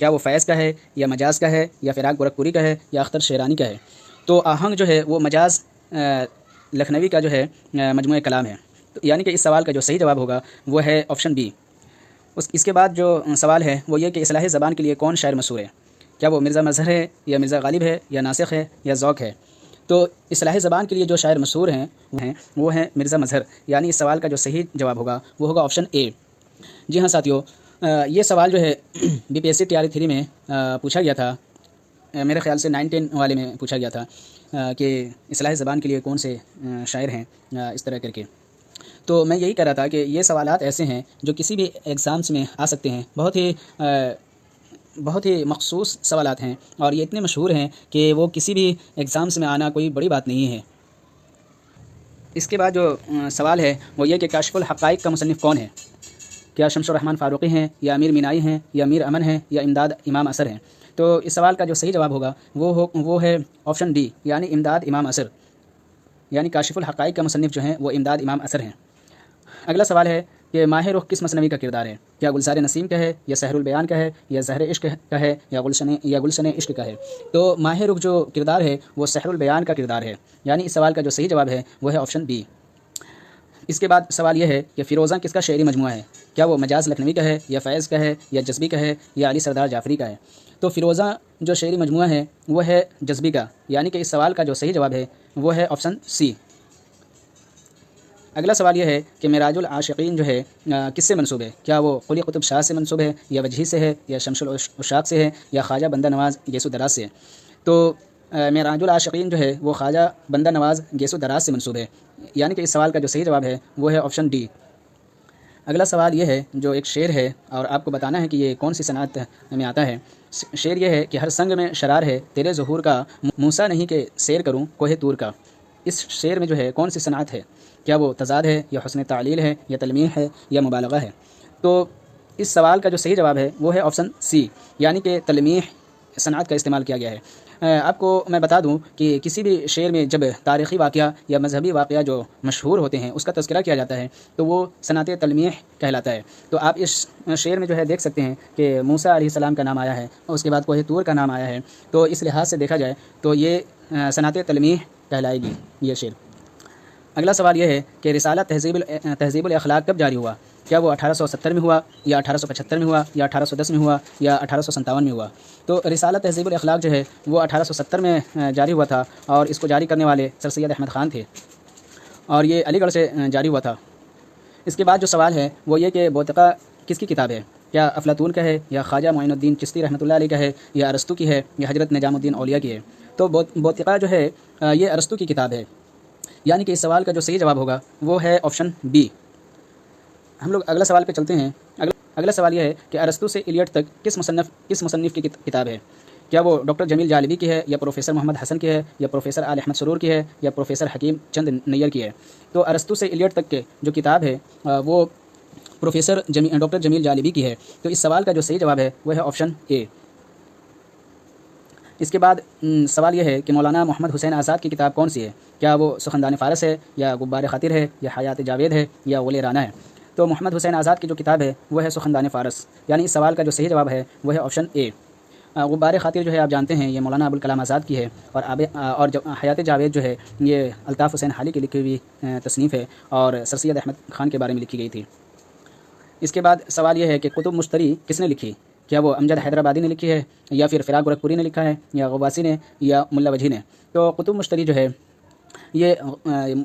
کیا وہ فیض کا ہے یا مجاز کا ہے یا فراق گورکھپوری کا ہے یا اختر شیرانی کا ہے؟ تو آہنگ جو ہے وہ مجاز لکھنوی کا جو ہے مجموعہ کلام ہے، یعنی کہ اس سوال کا جو صحیح جواب ہوگا وہ ہے آپشن بی۔ اس کے بعد جو سوال ہے وہ یہ کہ اصلاح زبان کے لیے کون شاعر مشہور ہے؟ کیا وہ مرزا مظہر ہے یا مرزا غالب ہے یا ناسخ ہے یا ذوق ہے؟ تو اصلاح زبان کے لیے جو شاعر مشہور ہیں وہ ہیں مرزا مظہر، یعنی اس سوال کا جو صحیح جواب ہوگا وہ ہوگا آپشن اے۔ جی ہاں ساتھیو، یہ سوال جو ہے B P S C TR 3 میں پوچھا گیا تھا، میرے خیال سے 9-10 والے میں پوچھا گیا تھا کہ اصلاح زبان کے لیے کون سے شاعر ہیں اس طرح کر کے۔ تو میں یہی کہہ رہا تھا کہ یہ سوالات ایسے ہیں جو کسی بھی ایگزامس میں آ سکتے ہیں، بہت ہی مخصوص سوالات ہیں، اور یہ اتنے مشہور ہیں کہ وہ کسی بھی ایگزامس میں آنا کوئی بڑی بات نہیں ہے۔ اس کے بعد جو سوال ہے وہ یہ کہ کاشف الحقائق کا مصنف کون ہے؟ کیا شمس الرحمن فاروقی ہیں یا امیر مینائی ہیں یا امیر امن ہیں یا امداد امام اثر ہیں؟ تو اس سوال کا جو صحیح جواب ہوگا وہ ہے آپشن ڈی، یعنی امداد امام اثر، یعنی کاشف الحقائق کا مصنف جو ہیں وہ امداد امام اثر ہیں۔ اگلا سوال ہے کہ ماہ رخ کس مثنوی کا کردار ہے؟ کیا گلزار نسیم کا ہے یا سحر البیان کا ہے یا زہر عشق کا ہے یا گلشن عشق کا ہے؟ تو ماہ رخ جو کردار ہے وہ سحر البیان کا کردار ہے، یعنی اس سوال کا جو صحیح جواب ہے وہ ہے آپشن بی۔ اس کے بعد سوال یہ ہے کہ فیروزہ کس کا شعری مجموعہ ہے؟ کیا وہ مجاز لکھنوی کا ہے یا فیض کا ہے یا جذبی کا ہے یا علی سردار جعفری کا ہے؟ تو فیروزہ جو شعری مجموعہ ہے وہ ہے جذبی کا، یعنی کہ اس سوال کا جو صحیح جواب ہے وہ ہے آپشن سی۔ اگلا سوال یہ ہے کہ معراج العاشقین جو ہے کس سے منسوب ہے؟ کیا وہ قلی قطب شاہ سے منسوب ہے یا وجہی سے ہے یا شمس العشاق سے ہے یا خواجہ بندہ نواز گیسو دراز سے ہے؟ تو معراج العاشقین جو ہے وہ خواجہ بندہ نواز گیسو دراز سے منسوب ہے، یعنی کہ اس سوال کا جو صحیح جواب ہے وہ ہے آپشن ڈی۔ اگلا سوال یہ ہے جو ایک شعر ہے اور آپ کو بتانا ہے کہ یہ کون سی صنعت میں آتا ہے۔ شعر یہ ہے کہ ہر سنگ میں شرار ہے تیرے ظہور کا، موسیٰ نہیں کہ سیر کروں کوہ طور کا۔ اس شعر میں جو ہے کون سی صنعت ہے؟ کیا وہ تضاد ہے یا حسن تعلیل ہے یا تلمیح ہے یا مبالغہ ہے؟ تو اس سوال کا جو صحیح جواب ہے وہ ہے آپشن سی، یعنی کہ تلمیح صنعت کا استعمال کیا گیا ہے۔ آپ کو میں بتا دوں کہ کسی بھی شعر میں جب تاریخی واقعہ یا مذہبی واقعہ جو مشہور ہوتے ہیں اس کا تذکرہ کیا جاتا ہے تو وہ صنعت تلمیح کہلاتا ہے۔ تو آپ اس شعر میں جو ہے دیکھ سکتے ہیں کہ موسیٰ علیہ السلام کا نام آیا ہے اور اس کے بعد کوہ طور کا نام آیا ہے، تو اس لحاظ سے دیکھا جائے تو یہ صنعت تلمیح کہلائے گی یہ شعر۔ اگلا سوال یہ ہے کہ رسالہ تہذیب الاخلاق کب جاری ہوا؟ کیا وہ 1870 میں ہوا یا 1875 میں ہوا یا 1810 میں ہوا یا 1857 میں ہوا؟ تو رسالہ تہذیب الاخلاق جو ہے وہ 1870 میں جاری ہوا تھا، اور اس کو جاری کرنے والے سر سید احمد خان تھے، اور یہ علی گڑھ سے جاری ہوا تھا۔ اس کے بعد جو سوال ہے وہ یہ کہ بوتقا کس کی کتاب ہے؟ کیا افلاطون کا ہے یا خواجہ معین الدین چشتی رحمۃ اللہ علیہ کا ہے یا ارسطو کی ہے یا حضرت نجام الدین اولیاء کی ہے؟ تو بوتقا جو ہے یہ ارسطو کی کتاب ہے، یعنی کہ اس سوال کا جو صحیح جواب ہوگا وہ ہے آپشن بی۔ ہم لوگ اگلا سوال پہ چلتے ہیں۔ اگلا سوال یہ ہے کہ ارسطو سے ایلیٹ تک کس مصنف کی کتاب ہے؟ کیا وہ ڈاکٹر جمیل جالبی کی ہے یا پروفیسر محمد حسن کی ہے یا پروفیسر آل احمد سرور کی ہے یا پروفیسر حکیم چند نیّر کی ہے؟ تو ارسطو سے ایلیٹ تک کے جو کتاب ہے وہ ڈاکٹر جمیل جالبی کی ہے۔ تو اس سوال کا جو صحیح جواب ہے وہ ہے آپشن اے۔ اس کے بعد سوال یہ ہے کہ مولانا محمد حسین آزاد کی کتاب کون سی ہے؟ کیا وہ سخندان فارس ہے یا غبار خاطر ہے یا حیات جاوید ہے یا غل رانا ہے؟ تو محمد حسین آزاد کی جو کتاب ہے وہ ہے سخندان فارس، یعنی اس سوال کا جو صحیح جواب ہے وہ ہے آپشن اے۔ غبار خاطر جو ہے آپ جانتے ہیں یہ مولانا ابوالکلام آزاد کی ہے، اور حیات جاوید جو ہے یہ الطاف حسین حالی کی لکھی ہوئی تصنیف ہے اور سر سید احمد خان کے بارے میں لکھی گئی تھی۔ اس کے بعد سوال یہ ہے کہ کتب مشتری کس نے لکھی؟ کیا وہ امجد حیدرآبادی نے لکھی ہے یا پھر فراق گورکھپوری نے لکھا ہے یا غواسی نے یا ملا وجھی نے؟ تو کتب مشتری جو ہے یہ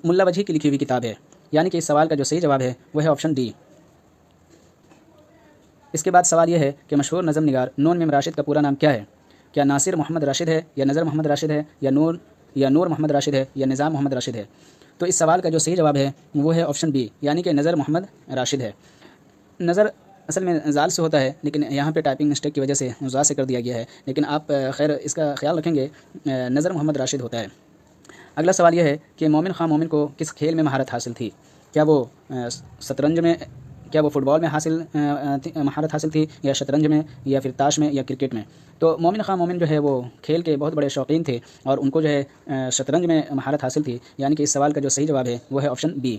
ملا وجھی کی لکھی ہوئی کتاب ہے، یعنی کہ اس سوال کا جو صحیح جواب ہے وہ ہے آپشن ڈی۔ اس کے بعد سوال یہ ہے کہ مشہور نظم نگار نون میم راشد کا پورا نام کیا ہے؟ کیا ناصر محمد راشد ہے یا نظر محمد راشد ہے یا نور محمد راشد ہے یا نظام محمد راشد ہے؟ تو اس سوال کا جو صحیح جواب ہے وہ ہے آپشن بی، یعنی کہ نظر محمد راشد ہے۔ نظر اصل میں زال سے ہوتا ہے، لیکن یہاں پہ ٹائپنگ مسٹیک کی وجہ سے زا سے کر دیا گیا ہے، لیکن آپ خیر اس کا خیال رکھیں گے، نظر محمد راشد ہوتا ہے۔ اگلا سوال یہ ہے کہ مومن خان مومن کو کس کھیل میں مہارت حاصل تھی؟ کیا وہ شطرنج میں، کیا وہ فٹ بال میں مہارت حاصل تھی یا شطرنج میں یا پھر تاش میں یا کرکٹ میں؟ تو مومن خان مومن جو ہے وہ کھیل کے بہت بڑے شوقین تھے اور ان کو جو ہے شطرنج میں مہارت حاصل تھی، یعنی کہ اس سوال کا جو صحیح جواب ہے وہ ہے آپشن بی۔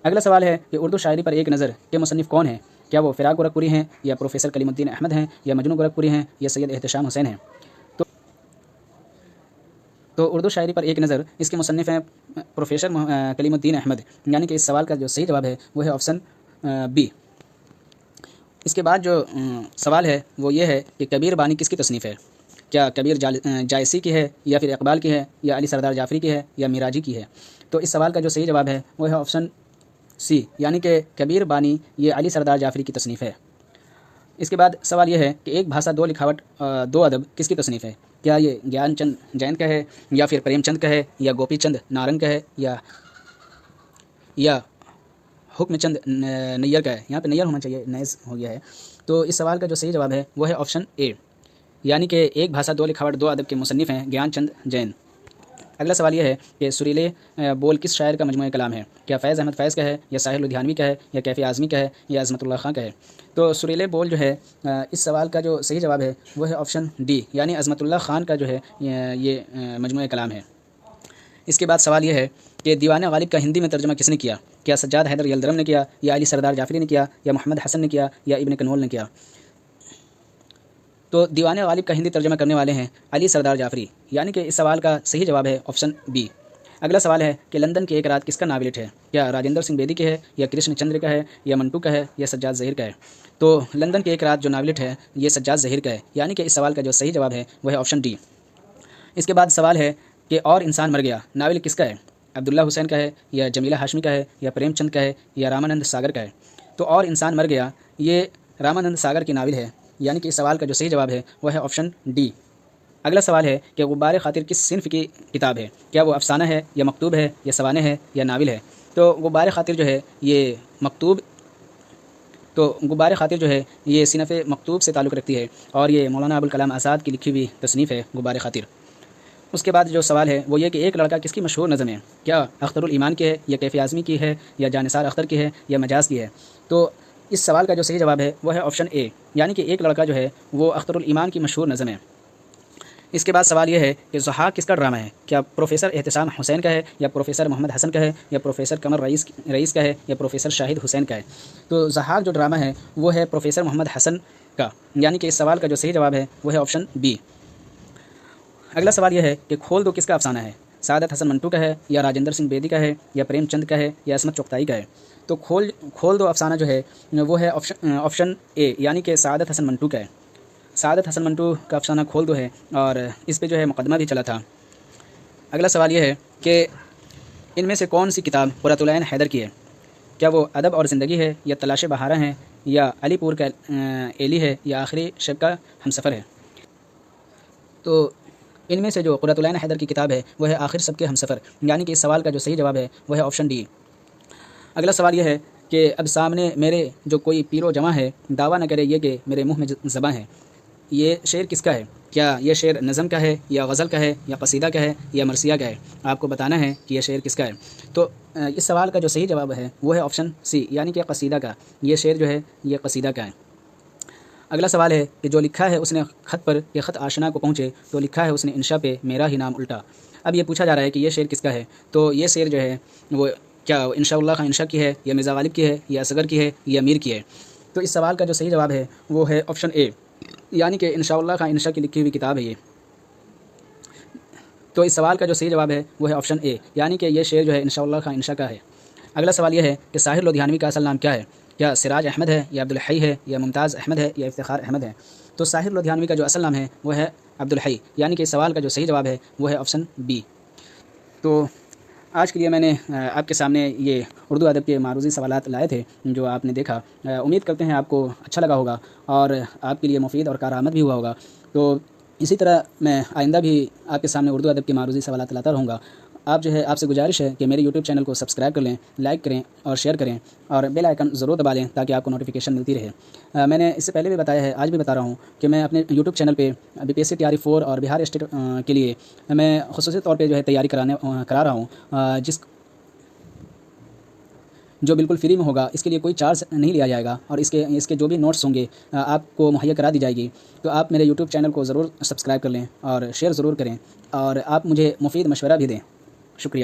اگلا سوال ہے کہ اردو شاعری پر ایک نظر کے مصنف کون ہے؟ کیا وہ فراق گورکھپوری ہیں یا پروفیسر کلیم الدین احمد ہیں یا مجنوں گورکھپوری ہیں یا سید احتشام حسین ہیں؟ تو اردو شاعری پر ایک نظر، اس کے مصنف ہیں پروفیسر کلیم الدین احمد، یعنی کہ اس سوال کا جو صحیح جواب ہے وہ ہے آپشن بی۔ اس کے بعد جو سوال ہے وہ یہ ہے کہ کبیر بانی کس کی تصنیف ہے؟ کیا کبیر جائسی کی ہے یا پھر اقبال کی ہے یا علی سردار جعفری کی ہے یا میراجی کی ہے؟ تو اس سوال کا جو صحیح جواب ہے وہ ہے آپشن سی، یعنی کہ کبیر بانی یہ علی سردار جعفری کی تصنیف ہے۔ اس کے بعد سوال یہ ہے کہ ایک بھاشا دو لکھاوٹ دو ادب کس کی تصنیف ہے؟ کیا یہ گیان چند جین کا ہے یا پھر پریم چند کا ہے یا گوپی چند نارنگ کا ہے یا حکم چند نیّر کا ہے؟ یہاں پہ نیّر ہونا چاہیے، نیز ہو گیا ہے۔ تو اس سوال کا جو صحیح جواب ہے وہ ہے آپشن اے، یعنی کہ ایک بھاشا دو لکھاوٹ دو ادب کے مصنف ہیں گیان چند جین۔ اگلا سوال یہ ہے کہ سریلے بول کس شاعر کا مجموعہ کلام ہے؟ کیا فیض احمد فیض کا ہے یا ساحر لدھیانوی کا ہے یا کیفی اعظمی کا ہے یا عظمت اللہ خان کا ہے؟ تو سریلے بول جو ہے اس سوال کا جو صحیح جواب ہے وہ ہے آپشن ڈی، یعنی عظمت اللہ خان کا جو ہے یہ مجموعہ کلام ہے۔ اس کے بعد سوال یہ ہے کہ دیوان غالب کا ہندی میں ترجمہ کس نے کیا؟ کیا سجاد حیدر یلدرم نے کیا یا علی سردار جعفری نے کیا یا محمد حسن نے کیا یا ابن کنول نے کیا؟ تو دیوان غالب کا ہندی ترجمہ کرنے والے ہیں علی سردار جعفری، یعنی کہ اس سوال کا صحیح جواب ہے آپشن بی۔ اگلا سوال ہے کہ لندن کی ایک رات کس کا ناولٹ ہے؟ کیا راجندر سنگھ بیدی کی ہے یا کرشن چندر کا ہے یا منٹو کا ہے یا سجاد ظہیر کا ہے؟ تو لندن کی ایک رات جو ناولٹ ہے یہ سجاد ظہیر کا ہے، یعنی کہ اس سوال کا جو صحیح جواب ہے وہ ہے آپشن ڈی۔ اس کے بعد سوال ہے کہ اور انسان مر گیا ناول کس کا ہے؟ عبداللہ حسین کا ہے یا جمیلہ ہاشمی کا ہے یا پریم چند کا ہے یا رامانند ساگر کا ہے؟ تو اور انسان مر گیا یہ رامانند ساگر کی ناول ہے، یعنی کہ اس سوال کا جو صحیح جواب ہے وہ ہے آپشن ڈی۔ اگلا سوال ہے کہ غبار خاطر کس صنف کی کتاب ہے؟ کیا وہ افسانہ ہے یا مکتوب ہے یا سوانح ہے یا ناول ہے؟ تو غبار خاطر جو ہے یہ غبار خاطر جو ہے یہ صنف مکتوب سے تعلق رکھتی ہے اور یہ مولانا ابوالکلام آزاد کی لکھی ہوئی تصنیف ہے غبار خاطر۔ اس کے بعد جو سوال ہے وہ یہ کہ ایک لڑکا کس کی مشہور نظم ہے؟ کیا اختر الایمان کی ہے یا کیفی اعظمی کی ہے یا جانثار اختر کی ہے یا مجاز کی ہے؟ تو اس سوال کا جو صحیح جواب ہے وہ ہے آپشن اے، یعنی کہ ایک لڑکا جو ہے وہ اختر الایمان کی مشہور نظم ہے۔ اس کے بعد سوال یہ ہے کہ ضحاک کس کا ڈرامہ ہے؟ کیا پروفیسر احتشام حسین کا ہے یا پروفیسر محمد حسن کا ہے یا پروفیسر قمر رئیس کا ہے یا پروفیسر شاہد حسین کا ہے؟ تو ضحاک جو ڈرامہ ہے وہ ہے پروفیسر محمد حسن کا، یعنی کہ اس سوال کا جو صحیح جواب ہے وہ ہے آپشن بی۔ اگلا سوال یہ ہے کہ کھول دو کس کا افسانہ ہے؟ سعادت حسن منٹو کا ہے یا راجندر سنگھ بیدی کا ہے یا پریم چند کا ہے یا عصمت چغتائی کا ہے؟ تو کھول دو افسانہ جو ہے وہ ہے آپشن اے، یعنی کہ سعادت حسن منٹو کا ہے۔ سعادت حسن منٹو کا افسانہ کھول دو ہے اور اس پہ جو ہے مقدمہ بھی چلا تھا۔ اگلا سوال یہ ہے کہ ان میں سے کون سی کتاب قرۃ العین حیدر کی ہے؟ کیا وہ ادب اور زندگی ہے یا تلاش بہارہ ہیں یا علی پور کا ایلی ہے یا آخری شب کا ہمسفر ہے؟ تو ان میں سے جو قرۃ العین حیدر کی کتاب ہے وہ ہے آخر شب کے ہمسفر، یعنی کہ اس سوال کا جو صحیح جواب ہے وہ ہے آپشن ڈی۔ اگلا سوال یہ ہے کہ اب سامنے میرے جو کوئی پیر و جواں ہے دعویٰ نہ کرے یہ کہ میرے منہ میں زباں ہے، یہ شعر کس کا ہے؟ کیا یہ شعر نظم کا ہے یا غزل کا ہے یا قصیدہ کا ہے یا مرثیہ کا ہے؟ آپ کو بتانا ہے کہ یہ شعر کس کا ہے۔ تو اس سوال کا جو صحیح جواب ہے وہ ہے آپشن سی، یعنی کہ قصیدہ کا، یہ شعر جو ہے یہ قصیدہ کا ہے۔ اگلا سوال ہے کہ جو لکھا ہے اس نے خط پر کہ خط آشنا کو پہنچے، تو لکھا ہے اس نے انشا پہ میرا ہی نام الٹا۔ اب یہ پوچھا جا رہا ہے کہ یہ شعر کس کا ہے، تو یہ شعر جو ہے وہ کیا انشاء اللہ خان انشا کی ہے یا مرزا غالب کی ہے یا اصغر کی ہے یا میر کی ہے؟ تو اس سوال کا جو صحیح جواب ہے وہ ہے آپشن اے، یعنی کہ انشاء اللہ خان انشا کی لکھی ہوئی کتاب ہے یہ۔ تو اس سوال کا جو صحیح جواب ہے وہ ہے آپشن اے، یعنی کہ یہ شعر جو ہے انشاء اللہ خان انشا کا ہے۔ اگلا سوال یہ ہے کہ ساحر لدھیانوی کا اصل نام کیا ہے؟ کیا سراج احمد ہے یا عبدالحی ہے یا ممتاز احمد ہے یا افتخار احمد ہے؟ تو ساحر لدھیانوی کا جو اصل نام ہے وہ ہے عبدالحی، یعنی کہ اس سوال کا جو صحیح جواب ہے وہ ہے آپشن بی۔ تو آج کے لیے میں نے آپ کے سامنے یہ اردو ادب کے معروضی سوالات لائے تھے جو آپ نے دیکھا۔ امید کرتے ہیں آپ کو اچھا لگا ہوگا اور آپ کے لیے مفید اور کارآمد بھی ہوا ہوگا۔ تو اسی طرح میں آئندہ بھی آپ کے سامنے اردو ادب کے معروضی سوالات لاتا رہوں گا۔ آپ سے گزارش ہے کہ میرے یوٹیوب چینل کو سبسکرائب کر لیں، لائک کریں اور شیئر کریں اور بیل آئیکن ضرور دبا لیں تاکہ آپ کو نوٹیفیکیشن ملتی رہے۔ میں نے اس سے پہلے بھی بتایا ہے، آج بھی بتا رہا ہوں کہ میں اپنے یوٹیوب چینل پہ BPSC تیاری 4 اور بہار اسٹیٹ کے لیے میں خصوصی طور پہ جو ہے تیاری کرا رہا ہوں، جو بالکل فری میں ہوگا۔ اس کے لیے کوئی چارج نہیں لیا جائے گا اور اس کے جو بھی نوٹس ہوں گے آپ کو مہیا کرا دی جائے گی۔ تو آپ میرے یوٹیوب چینل کو ضرور سبسکرائب کر لیں اور شیئر ضرور کریں اور آپ مجھے مفید مشورہ بھی دیں۔ شکریہ۔